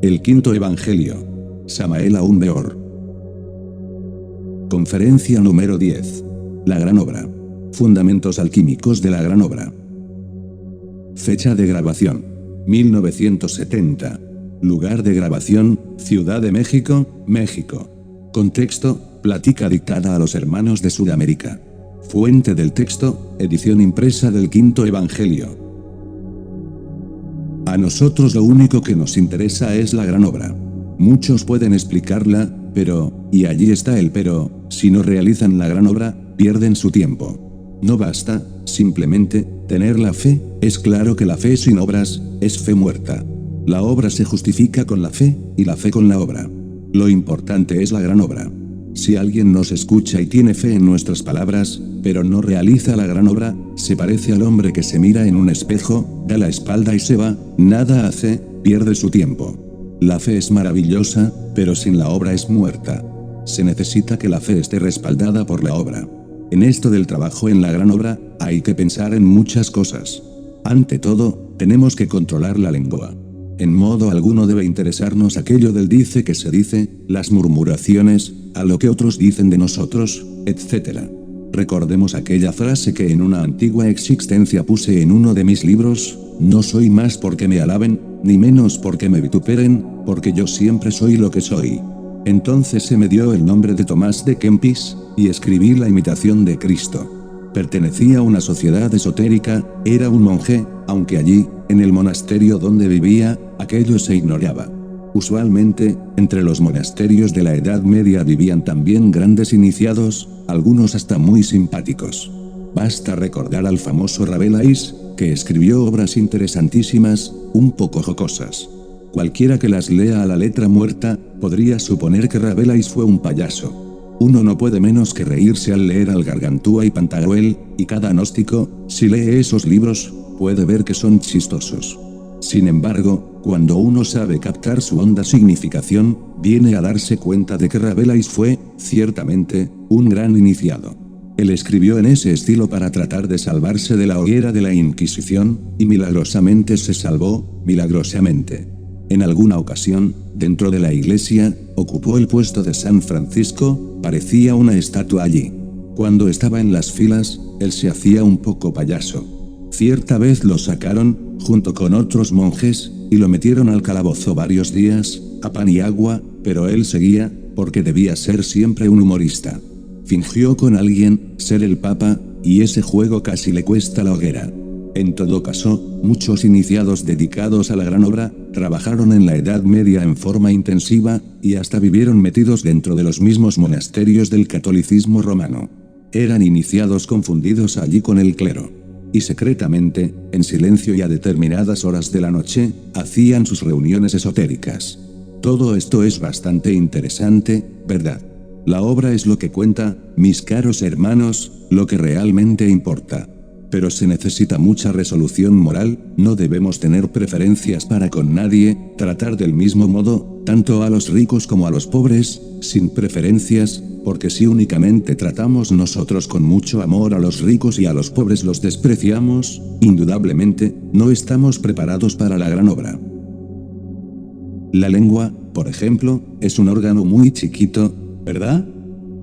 El quinto evangelio. Samael Aún Beor. Conferencia número 10. La gran obra. Fundamentos alquímicos de la gran obra. Fecha de grabación: 1970. Lugar de grabación: Ciudad de México, México. Contexto: plática dictada a los hermanos de Sudamérica. Fuente del texto: edición impresa del Quinto Evangelio. A nosotros lo único que nos interesa es la gran obra. Muchos pueden explicarla, pero, y allí está el pero, si no realizan la gran obra, pierden su tiempo. No basta, simplemente, tener la fe. Es claro que la fe sin obras, es fe muerta. La obra se justifica con la fe, y la fe con la obra. Lo importante es la gran obra. Si alguien nos escucha y tiene fe en nuestras palabras, pero no realiza la gran obra, se parece al hombre que se mira en un espejo, da la espalda y se va, nada hace, pierde su tiempo. La fe es maravillosa, pero sin la obra es muerta. Se necesita que la fe esté respaldada por la obra. En esto del trabajo en la gran obra, hay que pensar en muchas cosas. Ante todo, tenemos que controlar la lengua. En modo alguno debe interesarnos aquello del dice que se dice, las murmuraciones, a lo que otros dicen de nosotros, etc. Recordemos aquella frase que en una antigua existencia puse en uno de mis libros: no soy más porque me alaben, ni menos porque me vituperen, porque yo siempre soy lo que soy. Entonces se me dio el nombre de Tomás de Kempis, y escribí la imitación de Cristo. Pertenecía a una sociedad esotérica, era un monje, aunque allí, en el monasterio donde vivía, aquello se ignoraba. Usualmente, entre los monasterios de la Edad Media vivían también grandes iniciados, algunos hasta muy simpáticos. Basta recordar al famoso Rabelais, que escribió obras interesantísimas, un poco jocosas. Cualquiera que las lea a la letra muerta, podría suponer que Rabelais fue un payaso. Uno no puede menos que reírse al leer al Gargantúa y Pantagruel, y cada gnóstico, si lee esos libros, puede ver que son chistosos. Sin embargo, cuando uno sabe captar su honda significación, viene a darse cuenta de que Rabelais fue, ciertamente, un gran iniciado. Él escribió en ese estilo para tratar de salvarse de la hoguera de la Inquisición, y milagrosamente se salvó, milagrosamente. En alguna ocasión, dentro de la iglesia, ocupó el puesto de San Francisco, parecía una estatua allí. Cuando estaba en las filas, él se hacía un poco payaso. Cierta vez lo sacaron, junto con otros monjes, y lo metieron al calabozo varios días, a pan y agua, pero él seguía, porque debía ser siempre un humorista. Fingió con alguien ser el Papa, y ese juego casi le cuesta la hoguera. En todo caso, muchos iniciados dedicados a la gran obra, trabajaron en la Edad Media en forma intensiva, y hasta vivieron metidos dentro de los mismos monasterios del catolicismo romano. Eran iniciados confundidos allí con el clero. Y secretamente, en silencio y a determinadas horas de la noche, hacían sus reuniones esotéricas. Todo esto es bastante interesante, ¿verdad? La obra es lo que cuenta, mis caros hermanos, lo que realmente importa. Pero se necesita mucha resolución moral, no debemos tener preferencias para con nadie, tratar del mismo modo, tanto a los ricos como a los pobres, sin preferencias, porque si únicamente tratamos nosotros con mucho amor a los ricos y a los pobres los despreciamos, indudablemente, no estamos preparados para la gran obra. La lengua, por ejemplo, es un órgano muy chiquito, ¿verdad?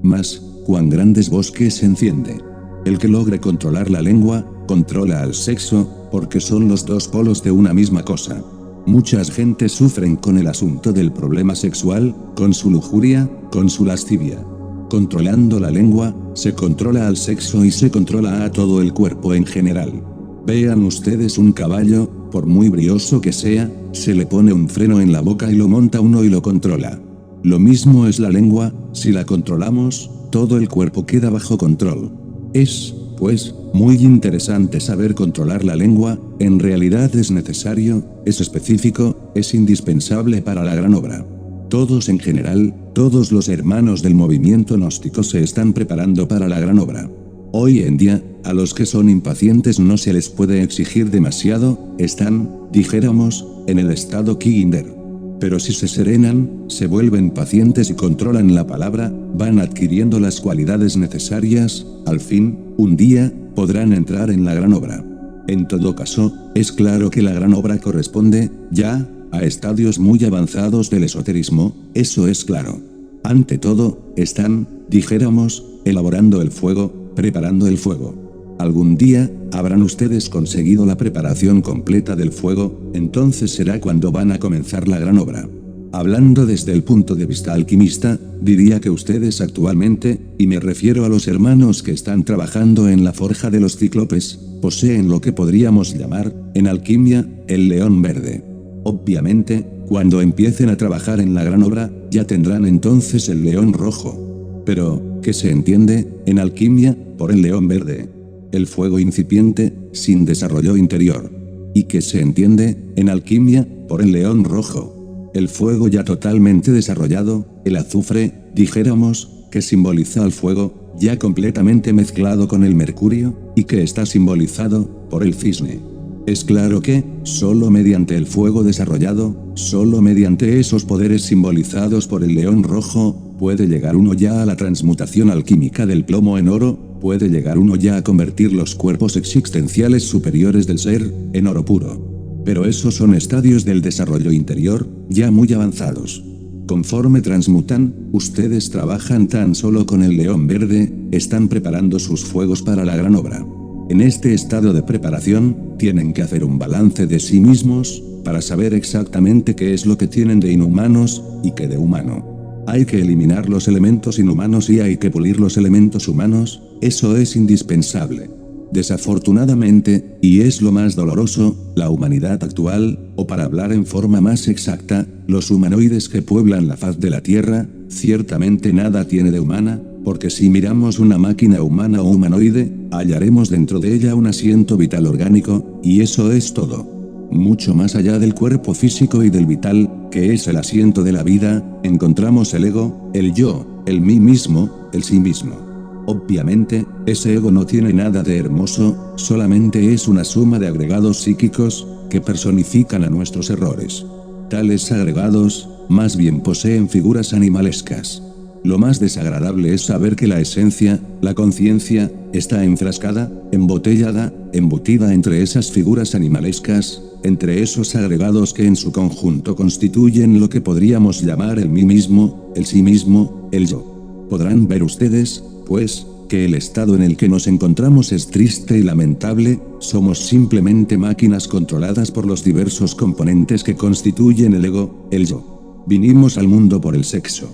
Mas, cuán grandes bosques se enciende. El que logre controlar la lengua, controla al sexo, porque son los dos polos de una misma cosa. Muchas gentes sufren con el asunto del problema sexual, con su lujuria, con su lascivia. Controlando la lengua, se controla al sexo y se controla a todo el cuerpo en general. Vean ustedes un caballo, por muy brioso que sea, se le pone un freno en la boca y lo monta uno y lo controla. Lo mismo es la lengua, si la controlamos, todo el cuerpo queda bajo control. Es, pues, muy interesante saber controlar la lengua, en realidad es necesario, es específico, es indispensable para la gran obra. Todos en general, todos los hermanos del movimiento gnóstico se están preparando para la gran obra. Hoy en día, a los que son impacientes no se les puede exigir demasiado, están, dijéramos, en el estado kinder. Pero si se serenan, se vuelven pacientes y controlan la palabra, van adquiriendo las cualidades necesarias, al fin, un día, podrán entrar en la gran obra. En todo caso, es claro que la gran obra corresponde, ya, a estadios muy avanzados del esoterismo, eso es claro. Ante todo, están, dijéramos, elaborando el fuego, preparando el fuego. Algún día, habrán ustedes conseguido la preparación completa del fuego, entonces será cuando van a comenzar la gran obra. Hablando desde el punto de vista alquimista, diría que ustedes actualmente, y me refiero a los hermanos que están trabajando en la forja de los cíclopes, poseen lo que podríamos llamar, en alquimia, el león verde. Obviamente, cuando empiecen a trabajar en la gran obra, ya tendrán entonces el león rojo. Pero, ¿qué se entiende, en alquimia, por el león verde? El fuego incipiente, sin desarrollo interior. ¿Y qué se entiende, en alquimia, por el león rojo? El fuego ya totalmente desarrollado, el azufre, dijéramos, que simboliza al fuego, ya completamente mezclado con el mercurio, y que está simbolizado por el cisne. Es claro que, solo mediante el fuego desarrollado, solo mediante esos poderes simbolizados por el león rojo, puede llegar uno ya a la transmutación alquímica del plomo en oro, puede llegar uno ya a convertir los cuerpos existenciales superiores del ser, en oro puro. Pero esos son estadios del desarrollo interior, ya muy avanzados. Conforme transmutan, ustedes trabajan tan solo con el león verde, están preparando sus fuegos para la gran obra. En este estado de preparación, tienen que hacer un balance de sí mismos, para saber exactamente qué es lo que tienen de inhumanos, y qué de humano. Hay que eliminar los elementos inhumanos y hay que pulir los elementos humanos, eso es indispensable. Desafortunadamente, y es lo más doloroso, la humanidad actual, o para hablar en forma más exacta, los humanoides que pueblan la faz de la Tierra, ciertamente nada tiene de humana, porque si miramos una máquina humana o humanoide, hallaremos dentro de ella un asiento vital orgánico, y eso es todo. Mucho más allá del cuerpo físico y del vital, que es el asiento de la vida, encontramos el ego, el yo, el mí mismo, el sí mismo. Obviamente, ese ego no tiene nada de hermoso, solamente es una suma de agregados psíquicos, que personifican a nuestros errores. Tales agregados, más bien poseen figuras animalescas. Lo más desagradable es saber que la esencia, la conciencia, está enfrascada, embotellada, embutida entre esas figuras animalescas, entre esos agregados que en su conjunto constituyen lo que podríamos llamar el mí mismo, el sí mismo, el yo. Podrán ver ustedes, pues, que el estado en el que nos encontramos es triste y lamentable, somos simplemente máquinas controladas por los diversos componentes que constituyen el ego, el yo. Vinimos al mundo por el sexo.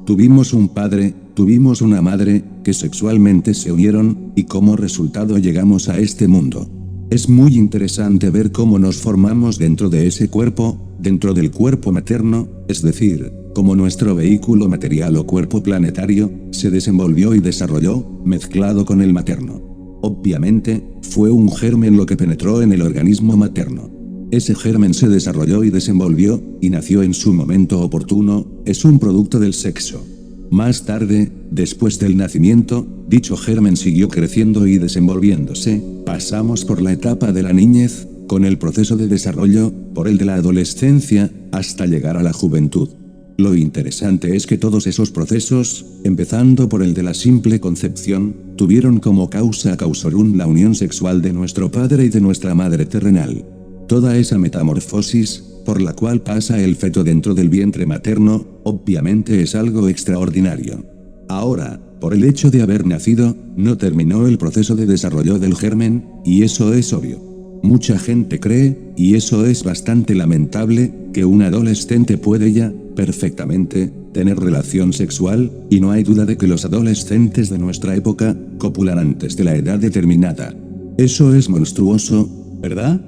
Tuvimos un padre, tuvimos una madre, que sexualmente se unieron, y como resultado llegamos a este mundo. Es muy interesante ver cómo nos formamos dentro de ese cuerpo, dentro del cuerpo materno, es decir, cómo nuestro vehículo material o cuerpo planetario, se desenvolvió y desarrolló, mezclado con el materno. Obviamente, fue un germen lo que penetró en el organismo materno. Ese germen se desarrolló y desenvolvió, y nació en su momento oportuno, es un producto del sexo. Más tarde, después del nacimiento, dicho germen siguió creciendo y desenvolviéndose, pasamos por la etapa de la niñez, con el proceso de desarrollo, por el de la adolescencia, hasta llegar a la juventud. Lo interesante es que todos esos procesos, empezando por el de la simple concepción, tuvieron como causa causorum la unión sexual de nuestro padre y de nuestra madre terrenal. Toda esa metamorfosis, por la cual pasa el feto dentro del vientre materno, obviamente es algo extraordinario. Ahora, por el hecho de haber nacido, no terminó el proceso de desarrollo del germen, y eso es obvio. Mucha gente cree, y eso es bastante lamentable, que un adolescente puede ya, perfectamente, tener relación sexual, y no hay duda de que los adolescentes de nuestra época, copulan antes de la edad determinada. Eso es monstruoso, ¿verdad?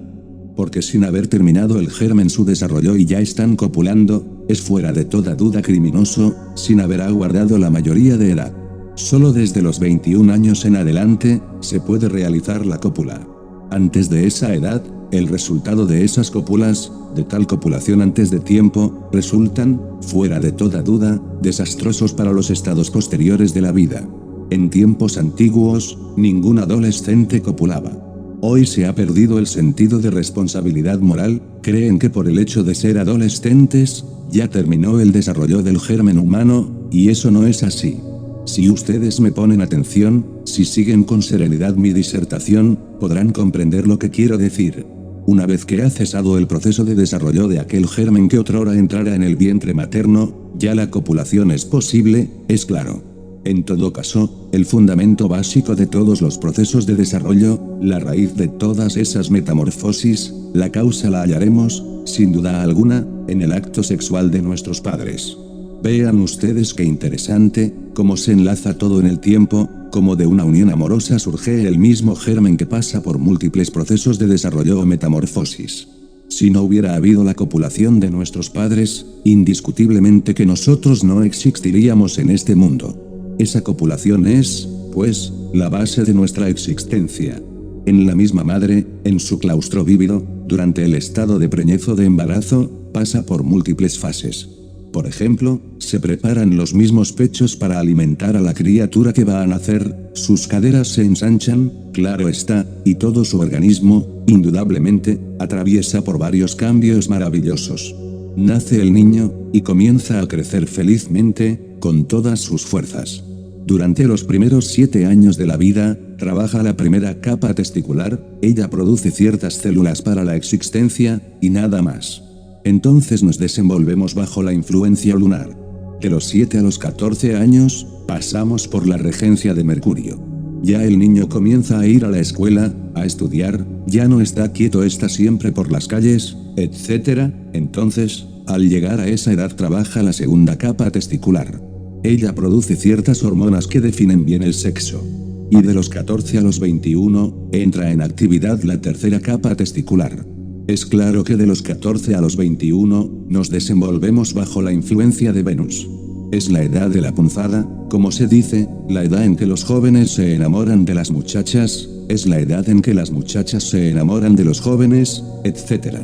Porque sin haber terminado el germen su desarrollo y ya están copulando, es fuera de toda duda criminoso, sin haber aguardado la mayoría de edad. Solo desde los 21 años en adelante, se puede realizar la cópula. Antes de esa edad, el resultado de esas cópulas, de tal copulación antes de tiempo, resultan, fuera de toda duda, desastrosos para los estados posteriores de la vida. En tiempos antiguos, ningún adolescente copulaba. Hoy se ha perdido el sentido de responsabilidad moral, creen que por el hecho de ser adolescentes, ya terminó el desarrollo del germen humano, y eso no es así. Si ustedes me ponen atención, si siguen con serenidad mi disertación, podrán comprender lo que quiero decir. Una vez que ha cesado el proceso de desarrollo de aquel germen que otrora entrara en el vientre materno, ya la copulación es posible, es claro. En todo caso, el fundamento básico de todos los procesos de desarrollo, la raíz de todas esas metamorfosis, la causa la hallaremos, sin duda alguna, en el acto sexual de nuestros padres. Vean ustedes qué interesante, cómo se enlaza todo en el tiempo, como de una unión amorosa surge el mismo germen que pasa por múltiples procesos de desarrollo o metamorfosis. Si no hubiera habido la copulación de nuestros padres, indiscutiblemente que nosotros no existiríamos en este mundo. Esa copulación es, pues, la base de nuestra existencia. En la misma madre, en su claustro vívido, durante el estado de preñez o de embarazo, pasa por múltiples fases. Por ejemplo, se preparan los mismos pechos para alimentar a la criatura que va a nacer, sus caderas se ensanchan, claro está, y todo su organismo, indudablemente, atraviesa por varios cambios maravillosos. Nace el niño, y comienza a crecer felizmente, con todas sus fuerzas. Durante los primeros 7 años de la vida, trabaja la primera capa testicular, ella produce ciertas células para la existencia, y nada más. Entonces nos desenvolvemos bajo la influencia lunar. De los 7 a los 14 años, pasamos por la regencia de Mercurio. Ya el niño comienza a ir a la escuela, a estudiar, ya no está quieto, está siempre por las calles, etc. Entonces, al llegar a esa edad trabaja la segunda capa testicular. Ella produce ciertas hormonas que definen bien el sexo. Y de los 14 a los 21, entra en actividad la tercera capa testicular. Es claro que de los 14 a los 21, nos desenvolvemos bajo la influencia de Venus. Es la edad de la punzada, como se dice, la edad en que los jóvenes se enamoran de las muchachas, es la edad en que las muchachas se enamoran de los jóvenes, etc.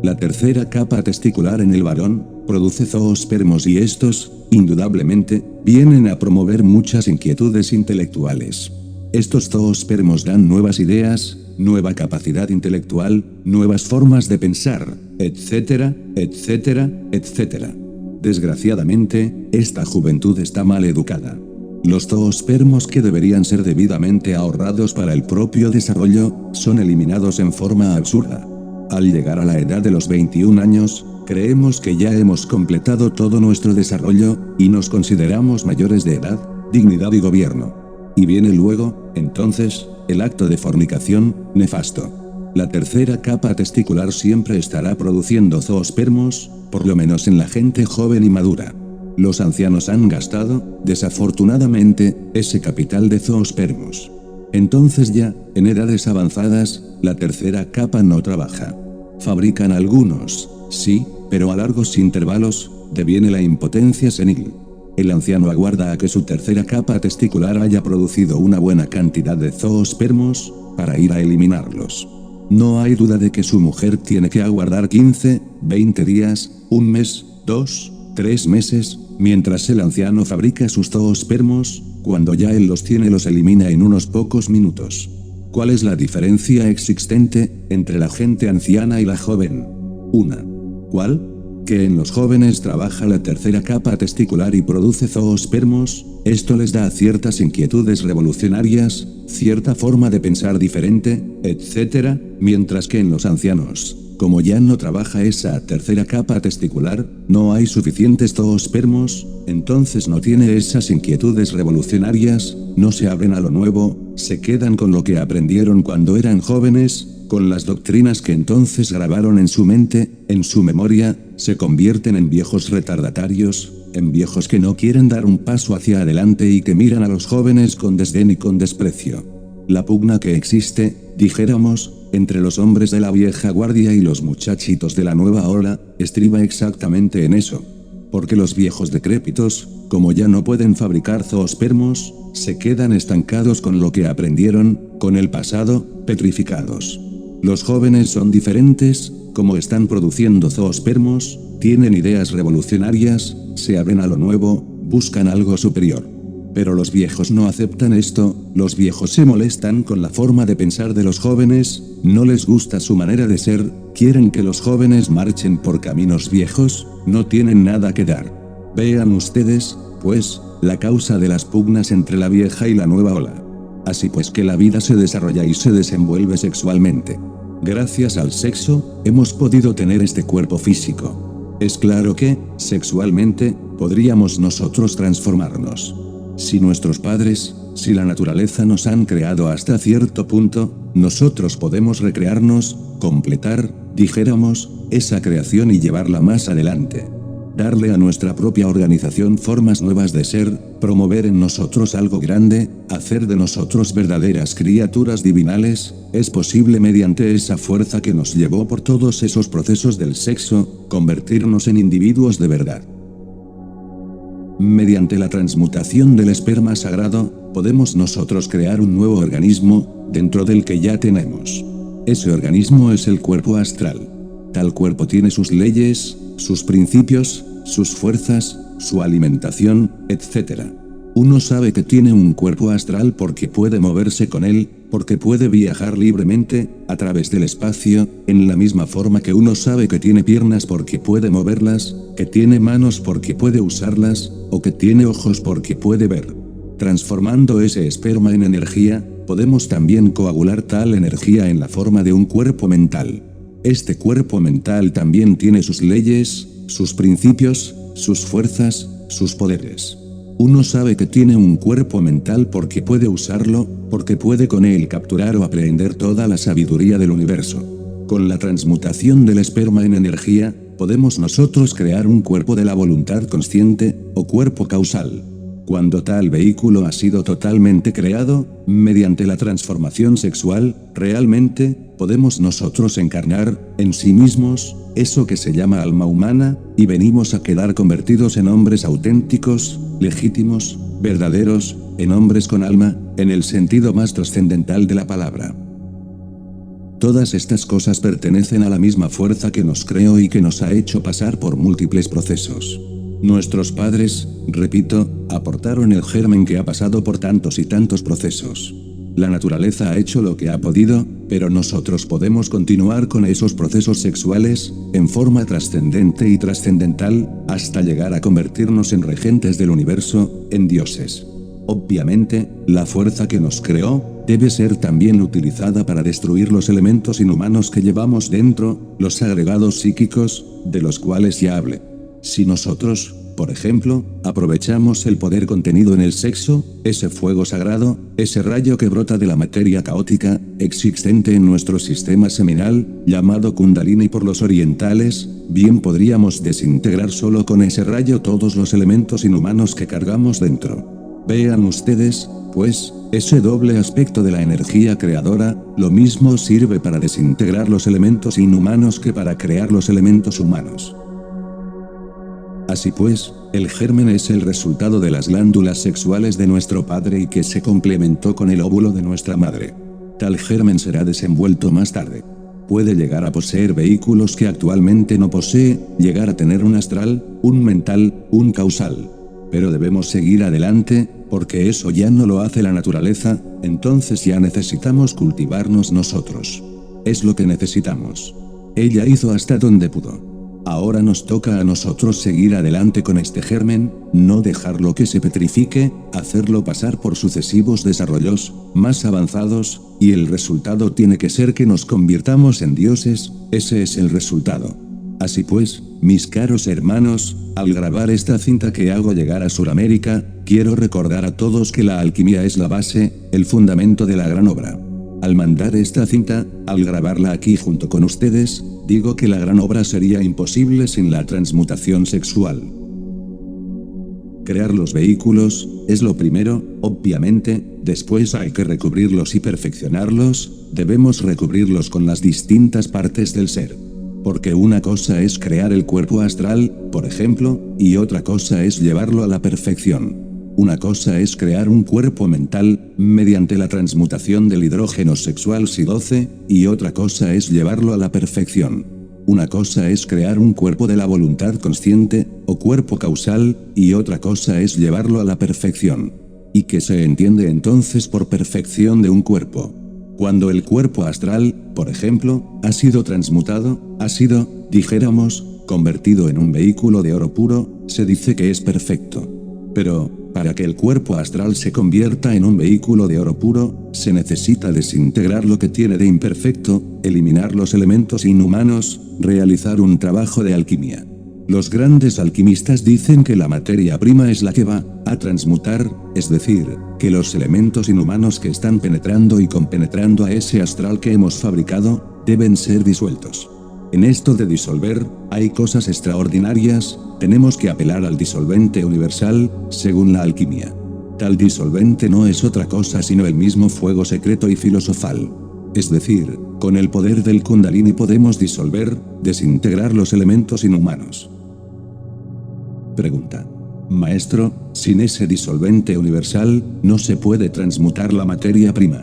La tercera capa testicular en el varón, produce zoospermos y estos, indudablemente, vienen a promover muchas inquietudes intelectuales. Estos zoospermos dan nuevas ideas, nueva capacidad intelectual, nuevas formas de pensar, etcétera, etcétera, etcétera. Desgraciadamente, esta juventud está mal educada. Los zoospermos que deberían ser debidamente ahorrados para el propio desarrollo, son eliminados en forma absurda. Al llegar a la edad de los 21 años, creemos que ya hemos completado todo nuestro desarrollo, y nos consideramos mayores de edad, dignidad y gobierno. Y viene luego, entonces, el acto de fornicación, nefasto. La tercera capa testicular siempre estará produciendo zoospermos, por lo menos en la gente joven y madura. Los ancianos han gastado, desafortunadamente, ese capital de zoospermos. Entonces ya, en edades avanzadas, la tercera capa no trabaja. Fabrican algunos, sí, pero a largos intervalos, deviene la impotencia senil. El anciano aguarda a que su tercera capa testicular haya producido una buena cantidad de zoospermos, para ir a eliminarlos. No hay duda de que su mujer tiene que aguardar 15, 20 días, un mes, 2, 3 meses, mientras el anciano fabrica sus zoospermos, cuando ya él los tiene los elimina en unos pocos minutos. ¿Cuál es la diferencia existente entre la gente anciana y la joven? Una. ¿Cuál? Que en los jóvenes trabaja la tercera capa testicular y produce zoospermos, esto les da ciertas inquietudes revolucionarias, cierta forma de pensar diferente, etc., mientras que en los ancianos, como ya no trabaja esa tercera capa testicular, no hay suficientes zoospermos, entonces no tiene esas inquietudes revolucionarias, no se abren a lo nuevo, se quedan con lo que aprendieron cuando eran jóvenes, con las doctrinas que entonces grabaron en su mente, en su memoria, se convierten en viejos retardatarios, en viejos que no quieren dar un paso hacia adelante y que miran a los jóvenes con desdén y con desprecio. La pugna que existe, dijéramos, entre los hombres de la vieja guardia y los muchachitos de la nueva ola, estriba exactamente en eso. Porque los viejos decrépitos, como ya no pueden fabricar zoospermos, se quedan estancados con lo que aprendieron, con el pasado, petrificados. Los jóvenes son diferentes, como están produciendo zoospermos, tienen ideas revolucionarias, se abren a lo nuevo, buscan algo superior. Pero los viejos no aceptan esto, los viejos se molestan con la forma de pensar de los jóvenes, no les gusta su manera de ser, quieren que los jóvenes marchen por caminos viejos, no tienen nada que dar. Vean ustedes, pues, la causa de las pugnas entre la vieja y la nueva ola. Así pues que la vida se desarrolla y se desenvuelve sexualmente. Gracias al sexo, hemos podido tener este cuerpo físico. Es claro que, sexualmente, podríamos nosotros transformarnos. Si nuestros padres, si la naturaleza nos han creado hasta cierto punto, nosotros podemos recrearnos, completar, dijéramos, esa creación y llevarla más adelante. Darle a nuestra propia organización formas nuevas de ser, promover en nosotros algo grande, hacer de nosotros verdaderas criaturas divinales, es posible mediante esa fuerza que nos llevó por todos esos procesos del sexo, convertirnos en individuos de verdad. Mediante la transmutación del esperma sagrado, podemos nosotros crear un nuevo organismo, dentro del que ya tenemos. Ese organismo es el cuerpo astral. Tal cuerpo tiene sus leyes, sus principios, sus fuerzas, su alimentación, etc. Uno sabe que tiene un cuerpo astral porque puede moverse con él, porque puede viajar libremente, a través del espacio, en la misma forma que uno sabe que tiene piernas porque puede moverlas, que tiene manos porque puede usarlas, o que tiene ojos porque puede ver. Transformando ese esperma en energía, podemos también coagular tal energía en la forma de un cuerpo mental. Este cuerpo mental también tiene sus leyes, sus principios, sus fuerzas, sus poderes. Uno sabe que tiene un cuerpo mental porque puede usarlo, porque puede con él capturar o aprehender toda la sabiduría del universo. Con la transmutación del esperma en energía, podemos nosotros crear un cuerpo de la voluntad consciente, o cuerpo causal. Cuando tal vehículo ha sido totalmente creado, mediante la transformación sexual, realmente, podemos nosotros encarnar, en sí mismos, eso que se llama alma humana, y venimos a quedar convertidos en hombres auténticos, legítimos, verdaderos, en hombres con alma, en el sentido más trascendental de la palabra. Todas estas cosas pertenecen a la misma fuerza que nos creó y que nos ha hecho pasar por múltiples procesos. Nuestros padres, repito, aportaron el germen que ha pasado por tantos y tantos procesos. La naturaleza ha hecho lo que ha podido, pero nosotros podemos continuar con esos procesos sexuales, en forma trascendente y trascendental, hasta llegar a convertirnos en regentes del universo, en dioses. Obviamente, la fuerza que nos creó, debe ser también utilizada para destruir los elementos inhumanos que llevamos dentro, los agregados psíquicos, de los cuales ya hablé. Si nosotros, por ejemplo, aprovechamos el poder contenido en el sexo, ese fuego sagrado, ese rayo que brota de la materia caótica, existente en nuestro sistema seminal, llamado Kundalini por los orientales, bien podríamos desintegrar solo con ese rayo todos los elementos inhumanos que cargamos dentro. Vean ustedes, pues, ese doble aspecto de la energía creadora, lo mismo sirve para desintegrar los elementos inhumanos que para crear los elementos humanos. Así pues, el germen es el resultado de las glándulas sexuales de nuestro padre y que se complementó con el óvulo de nuestra madre. Tal germen será desenvuelto más tarde. Puede llegar a poseer vehículos que actualmente no posee, llegar a tener un astral, un mental, un causal. Pero debemos seguir adelante, porque eso ya no lo hace la naturaleza, entonces ya necesitamos cultivarnos nosotros. Es lo que necesitamos. Ella hizo hasta donde pudo. Ahora nos toca a nosotros seguir adelante con este germen, no dejarlo que se petrifique, hacerlo pasar por sucesivos desarrollos, más avanzados, y el resultado tiene que ser que nos convirtamos en dioses, ese es el resultado. Así pues, mis caros hermanos, al grabar esta cinta que hago llegar a Suramérica, quiero recordar a todos que la alquimia es la base, el fundamento de la gran obra. Al mandar esta cinta, al grabarla aquí junto con ustedes, digo que la gran obra sería imposible sin la transmutación sexual. Crear los vehículos, es lo primero, obviamente, después hay que recubrirlos y perfeccionarlos, debemos recubrirlos con las distintas partes del ser. Porque una cosa es crear el cuerpo astral, por ejemplo, y otra cosa es llevarlo a la perfección. Una cosa es crear un cuerpo mental, mediante la transmutación del hidrógeno sexual Si-12, y otra cosa es llevarlo a la perfección. Una cosa es crear un cuerpo de la voluntad consciente, o cuerpo causal, y otra cosa es llevarlo a la perfección. ¿Y qué se entiende entonces por perfección de un cuerpo? Cuando el cuerpo astral, por ejemplo, ha sido transmutado, ha sido, dijéramos, convertido en un vehículo de oro puro, se dice que es perfecto. Pero, para que el cuerpo astral se convierta en un vehículo de oro puro, se necesita desintegrar lo que tiene de imperfecto, eliminar los elementos inhumanos, realizar un trabajo de alquimia. Los grandes alquimistas dicen que la materia prima es la que va a transmutar, es decir, que los elementos inhumanos que están penetrando y compenetrando a ese astral que hemos fabricado, deben ser disueltos. En esto de disolver, hay cosas extraordinarias, tenemos que apelar al disolvente universal, según la alquimia. Tal disolvente no es otra cosa sino el mismo fuego secreto y filosofal. Es decir, con el poder del Kundalini podemos disolver, desintegrar los elementos inhumanos. Pregunta. Maestro, sin ese disolvente universal, no se puede transmutar la materia prima.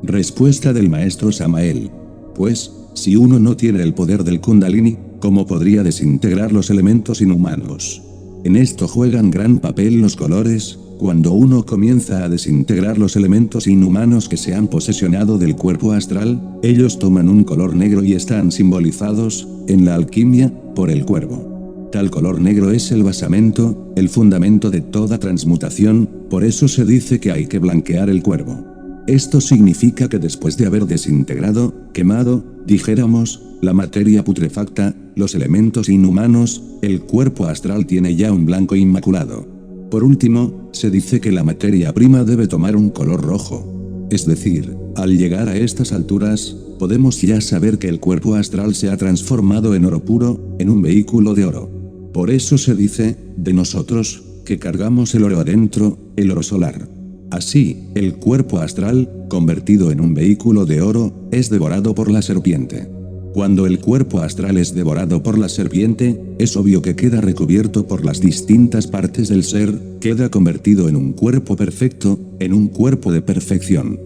Respuesta del maestro Samael. Pues, si uno no tiene el poder del Kundalini, ¿cómo podría desintegrar los elementos inhumanos? En esto juegan gran papel los colores. Cuando uno comienza a desintegrar los elementos inhumanos que se han posesionado del cuerpo astral, ellos toman un color negro y están simbolizados, en la alquimia, por el cuervo. Tal color negro es el basamento, el fundamento de toda transmutación, por eso se dice que hay que blanquear el cuervo. Esto significa que después de haber desintegrado, quemado, dijéramos, la materia putrefacta, los elementos inhumanos, el cuerpo astral tiene ya un blanco inmaculado. Por último, se dice que la materia prima debe tomar un color rojo. Es decir, al llegar a estas alturas, podemos ya saber que el cuerpo astral se ha transformado en oro puro, en un vehículo de oro. Por eso se dice, de nosotros, que cargamos el oro adentro, el oro solar. Así, el cuerpo astral, convertido en un vehículo de oro, es devorado por la serpiente. Cuando el cuerpo astral es devorado por la serpiente, es obvio que queda recubierto por las distintas partes del ser, queda convertido en un cuerpo perfecto, en un cuerpo de perfección.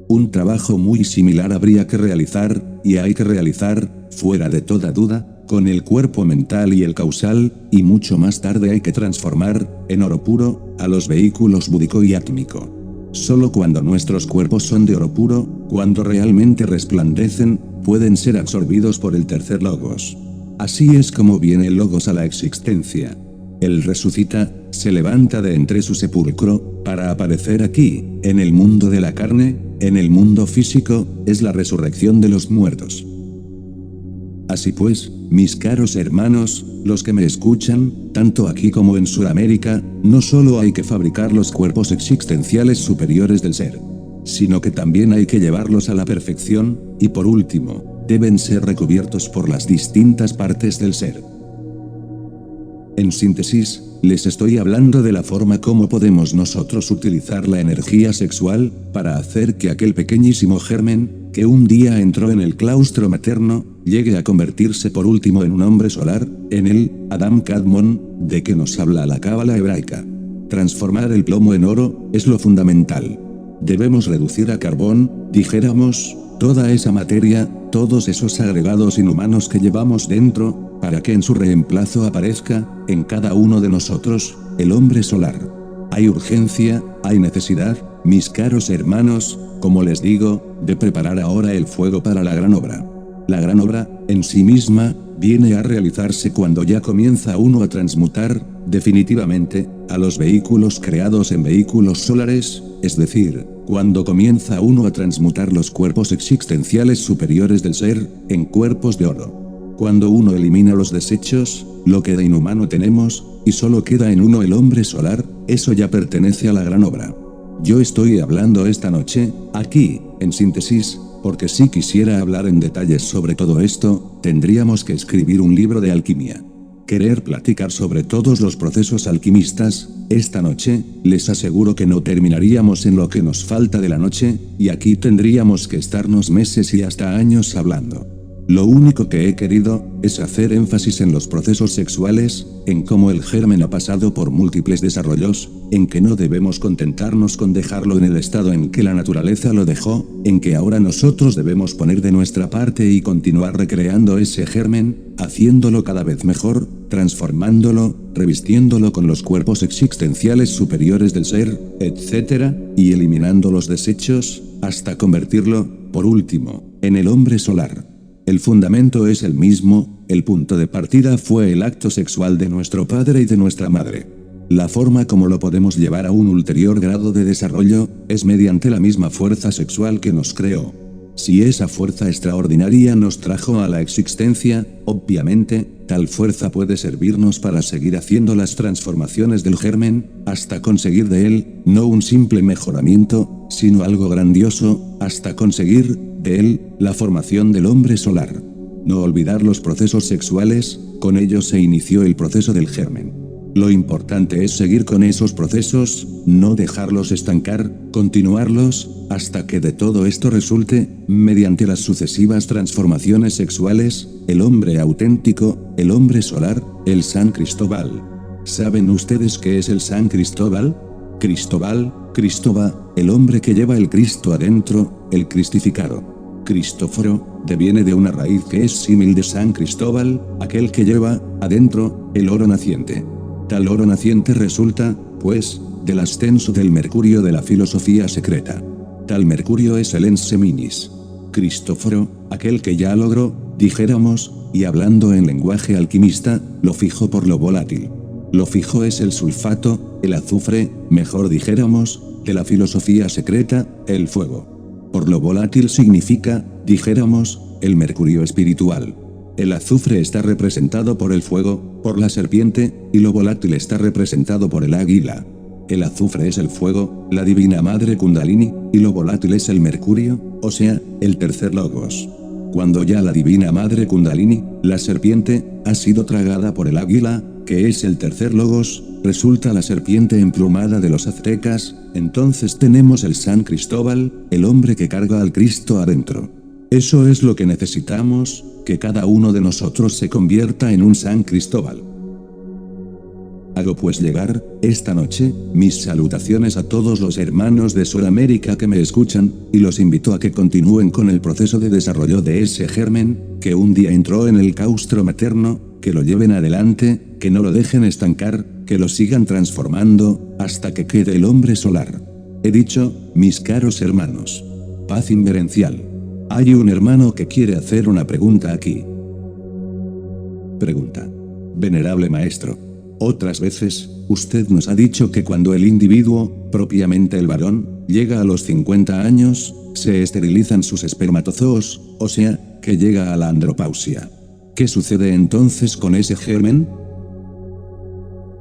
Un trabajo muy similar habría que realizar, y hay que realizar, fuera de toda duda, con el cuerpo mental y el causal, y mucho más tarde hay que transformar, en oro puro, a los vehículos búdico y átmico. Solo cuando nuestros cuerpos son de oro puro, cuando realmente resplandecen, pueden ser absorbidos por el tercer logos. Así es como viene el logos a la existencia. Él resucita, se levanta de entre su sepulcro, para aparecer aquí, en el mundo de la carne, en el mundo físico, es la resurrección de los muertos. Así pues, mis caros hermanos, los que me escuchan, tanto aquí como en Sudamérica, no solo hay que fabricar los cuerpos existenciales superiores del ser, sino que también hay que llevarlos a la perfección, y por último, deben ser recubiertos por las distintas partes del ser. En síntesis, les estoy hablando de la forma como podemos nosotros utilizar la energía sexual, para hacer que aquel pequeñísimo germen, que un día entró en el claustro materno, llegue a convertirse por último en un hombre solar, en el Adam Kadmon, de que nos habla la cábala hebraica. Transformar el plomo en oro, es lo fundamental. Debemos reducir a carbón, dijéramos, toda esa materia, todos esos agregados inhumanos que llevamos dentro, para que en su reemplazo aparezca, en cada uno de nosotros, el hombre solar. Hay urgencia, hay necesidad, mis caros hermanos, como les digo, de preparar ahora el fuego para la gran obra. La gran obra, en sí misma, viene a realizarse cuando ya comienza uno a transmutar, definitivamente, a los vehículos creados en vehículos solares, es decir, cuando comienza uno a transmutar los cuerpos existenciales superiores del ser, en cuerpos de oro. Cuando uno elimina los desechos, lo que de inhumano tenemos, y solo queda en uno el hombre solar, eso ya pertenece a la gran obra. Yo estoy hablando esta noche, aquí, en síntesis, porque si quisiera hablar en detalles sobre todo esto, tendríamos que escribir un libro de alquimia. Querer platicar sobre todos los procesos alquimistas, esta noche, les aseguro que no terminaríamos en lo que nos falta de la noche, y aquí tendríamos que estarnos meses y hasta años hablando. Lo único que he querido, es hacer énfasis en los procesos sexuales, en cómo el germen ha pasado por múltiples desarrollos, en que no debemos contentarnos con dejarlo en el estado en que la naturaleza lo dejó, en que ahora nosotros debemos poner de nuestra parte y continuar recreando ese germen, haciéndolo cada vez mejor, transformándolo, revistiéndolo con los cuerpos existenciales superiores del ser, etc., y eliminando los desechos, hasta convertirlo, por último, en el hombre solar. El fundamento es el mismo, el punto de partida fue el acto sexual de nuestro padre y de nuestra madre. La forma como lo podemos llevar a un ulterior grado de desarrollo, es mediante la misma fuerza sexual que nos creó. Si esa fuerza extraordinaria nos trajo a la existencia, obviamente, tal fuerza puede servirnos para seguir haciendo las transformaciones del germen, hasta conseguir de él, no un simple mejoramiento, sino algo grandioso, hasta conseguir, de él, la formación del hombre solar. No olvidar los procesos sexuales, con ellos se inició el proceso del germen. Lo importante es seguir con esos procesos, no dejarlos estancar, continuarlos, hasta que de todo esto resulte, mediante las sucesivas transformaciones sexuales, el hombre auténtico, el hombre solar, el San Cristóbal. ¿Saben ustedes qué es el San Cristóbal? Cristóbal, el hombre que lleva el Cristo adentro, el cristificado. Cristóforo, deviene de una raíz que es símil de San Cristóbal, aquel que lleva, adentro, el oro naciente. Tal oro naciente resulta, pues, del ascenso del Mercurio de la filosofía secreta. Tal Mercurio es el ens seminis. Cristóforo, aquel que ya logró, dijéramos, y hablando en lenguaje alquimista, lo fijo por lo volátil. Lo fijo es el sulfato, el azufre, mejor dijéramos, de la filosofía secreta, el fuego. Por lo volátil significa, dijéramos, el mercurio espiritual. El azufre está representado por el fuego, por la serpiente, y lo volátil está representado por el águila. El azufre es el fuego, la divina madre Kundalini, y lo volátil es el mercurio, o sea, el tercer logos. Cuando ya la divina madre Kundalini, la serpiente, ha sido tragada por el águila, que es el tercer logos, resulta la serpiente emplumada de los aztecas, entonces tenemos el San Cristóbal, el hombre que carga al Cristo adentro. Eso es lo que necesitamos, que cada uno de nosotros se convierta en un San Cristóbal. Hago pues llegar, esta noche, mis salutaciones a todos los hermanos de Sudamérica que me escuchan, y los invito a que continúen con el proceso de desarrollo de ese germen, que un día entró en el claustro materno, que lo lleven adelante, que no lo dejen estancar, que lo sigan transformando, hasta que quede el hombre solar. He dicho, mis caros hermanos. Paz inverencial. Hay un hermano que quiere hacer una pregunta aquí. Pregunta. Venerable maestro. Otras veces, usted nos ha dicho que cuando el individuo, propiamente el varón, llega a los 50 años, se esterilizan sus espermatozoos, o sea, que llega a la andropausia. ¿Qué sucede entonces con ese germen?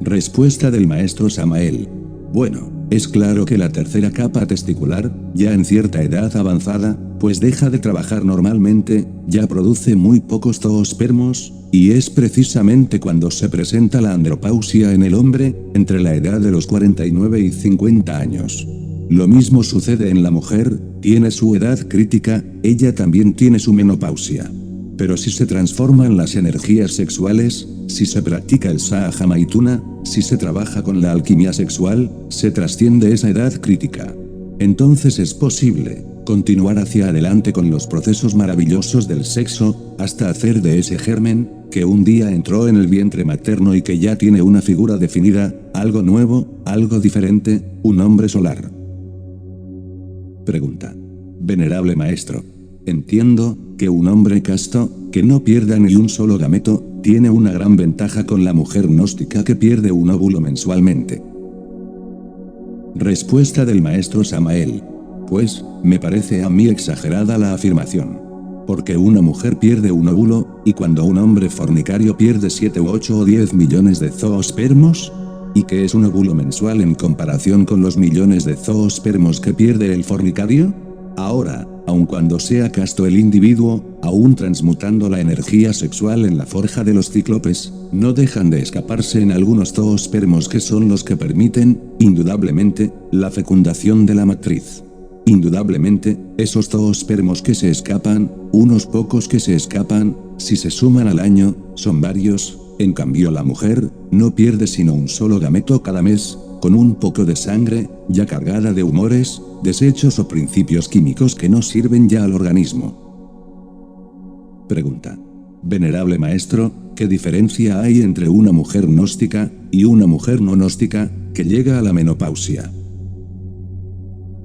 Respuesta del maestro Samael. Bueno, es claro que la tercera capa testicular, ya en cierta edad avanzada, pues deja de trabajar normalmente, ya produce muy pocos zoospermos, y es precisamente cuando se presenta la andropausia en el hombre, entre la edad de los 49 y 50 años. Lo mismo sucede en la mujer, tiene su edad crítica, ella también tiene su menopausia. Pero si se transforman las energías sexuales, si se practica el Sahaja Maituna, si se trabaja con la alquimia sexual, se trasciende esa edad crítica. Entonces es posible continuar hacia adelante con los procesos maravillosos del sexo, hasta hacer de ese germen, que un día entró en el vientre materno y que ya tiene una figura definida, algo nuevo, algo diferente, un hombre solar. Pregunta. Venerable maestro. Entiendo que un hombre casto, que no pierda ni un solo gameto, tiene una gran ventaja con la mujer gnóstica que pierde un óvulo mensualmente. Respuesta del maestro Samael. Pues, me parece a mí exagerada la afirmación. Porque una mujer pierde un óvulo, y cuando un hombre fornicario pierde 7 u 8 o 10 millones de zoospermos, ¿y qué es un óvulo mensual en comparación con los millones de zoospermos que pierde el fornicario? Ahora, aun cuando sea casto el individuo, aún transmutando la energía sexual en la forja de los cíclopes, no dejan de escaparse en algunos zoospermos que son los que permiten, indudablemente, la fecundación de la matriz. Indudablemente, esos zoospermos que se escapan, unos pocos que se escapan, si se suman al año, son varios, en cambio la mujer, no pierde sino un solo gameto cada mes, con un poco de sangre, ya cargada de humores, desechos o principios químicos que no sirven ya al organismo. Pregunta. Venerable maestro, ¿qué diferencia hay entre una mujer gnóstica y una mujer no gnóstica que llega a la menopausia?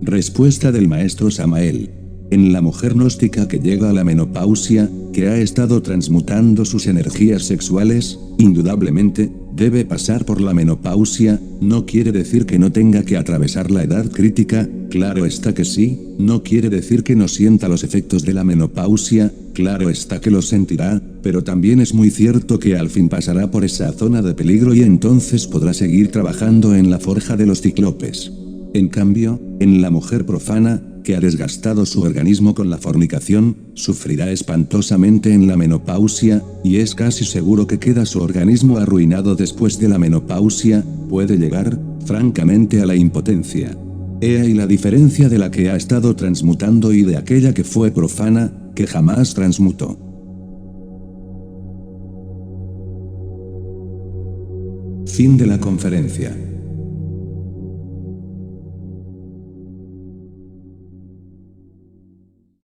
Respuesta del maestro Samael. en la mujer gnóstica que llega a la menopausia, que ha estado transmutando sus energías sexuales, indudablemente, debe pasar por la menopausia, no quiere decir que no tenga que atravesar la edad crítica, claro está que sí, no quiere decir que no sienta los efectos de la menopausia, claro está que los sentirá, pero también es muy cierto que al fin pasará por esa zona de peligro y entonces podrá seguir trabajando en la forja de los cíclopes. En cambio, en la mujer profana, que ha desgastado su organismo con la fornicación, sufrirá espantosamente en la menopausia, y es casi seguro que queda su organismo arruinado después de la menopausia, puede llegar, francamente, a la impotencia. He ahí la diferencia de la que ha estado transmutando y de aquella que fue profana, que jamás transmutó. Fin de la conferencia.